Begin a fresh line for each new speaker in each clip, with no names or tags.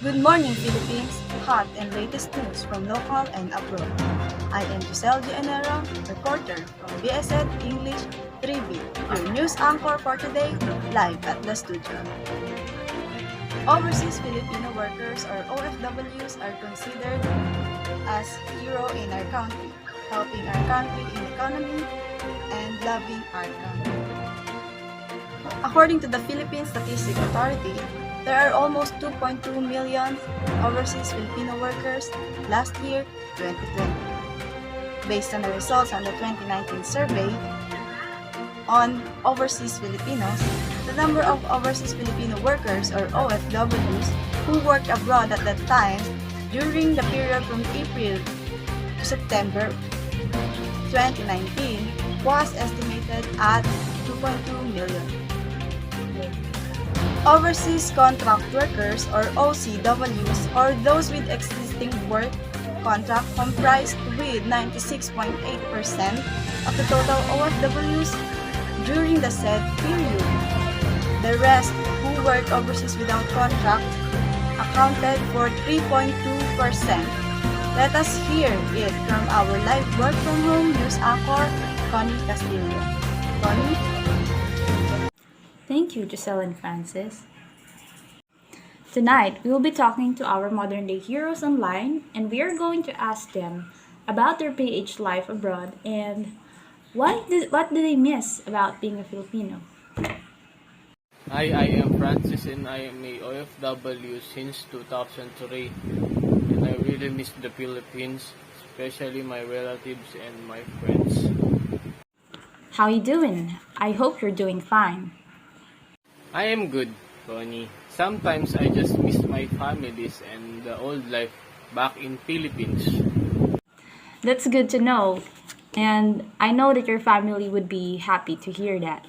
Good morning, Philippines! Hot and latest news from local and abroad. I am Giselle Gianero, reporter from BSN English 3B, your news anchor for today, live at the studio. Overseas Filipino workers or OFWs are considered as hero in our country, helping our country in economy and loving our country. According to the Philippine Statistics Authority, there are almost 2.2 million overseas Filipino workers last year, 2020. Based on the results on the 2019 survey on overseas Filipinos, the number of overseas Filipino workers or OFWs who worked abroad at that time during the period from April to September 2019 was estimated at 2.2 million. Overseas contract workers or OCWs or those with existing work contract comprised with 96.8% of the total OFWs during the said period. The rest who worked overseas without contract accounted for 3.2%. Let us hear it from our live work from home news anchor, Connie Castillo. Connie?
Thank you, Giselle and Francis. Tonight, we will be talking to our modern day heroes online, and we are going to ask them about their PH life abroad and what do they miss about being a Filipino.
Hi, I am Francis and I am a OFW since 2003 and I really miss the Philippines, especially my relatives and my friends.
How you doing? I hope you're doing fine.
I am good, Tony. Sometimes I just miss my families and the old life back in Philippines.
That's good to know, and I know that your family would be happy to hear that.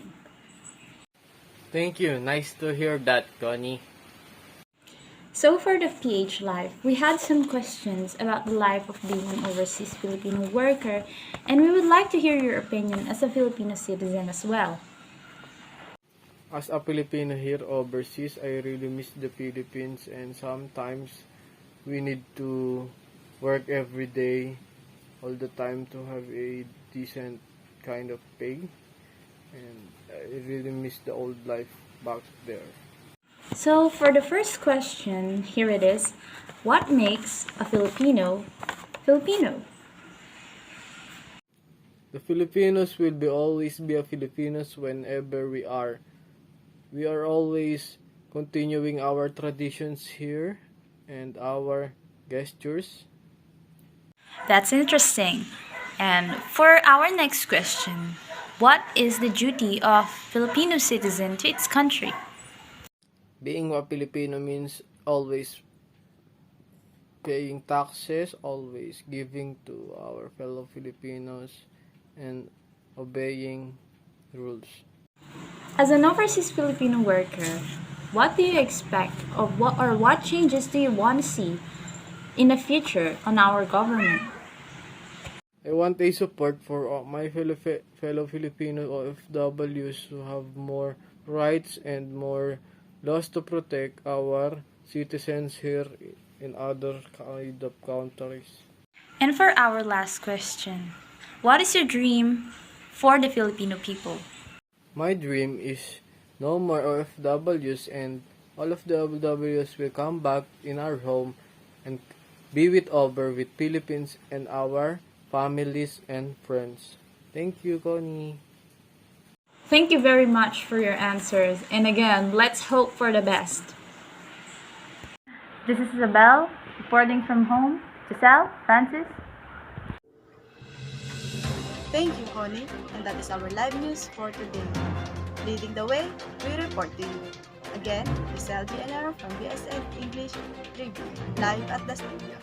Thank you. Nice to hear that, Tony.
So for the PH life, we had some questions about the life of being an overseas Filipino worker, and we would like to hear your opinion as a Filipino citizen as well.
As a Filipino here overseas, I really miss the Philippines and sometimes we need to work every day all the time to have a decent kind of pay and I really miss the old life back there.
So for the first question, here it is. What makes a Filipino Filipino?
The Filipinos will always be a Filipinos whenever we are. We are always continuing our traditions here and our gestures.
That's interesting. And for our next question, what is the duty of Filipino citizen to its country?
Being a Filipino means always paying taxes, always giving to our fellow Filipinos, and obeying rules.
As an overseas Filipino worker, what do you expect of what changes do you want to see in the future on our government?
I want a support for all my fellow Filipino OFWs to have more rights and more laws to protect our citizens here in other kind of countries.
And for our last question, what is your dream for the Filipino people?
My dream is no more OFWs and all of the OFWs will come back in our home and be with Philippines and our families and friends. Thank you, Connie.
Thank you very much for your answers. And again, let's hope for the best. This is Isabel, reporting from home. Giselle, Francis.
Thank you, Connie, and that is our live news for today. Leading the way, we report to you. Again, Giselle Gianero from BSN English 3B, live at the studio.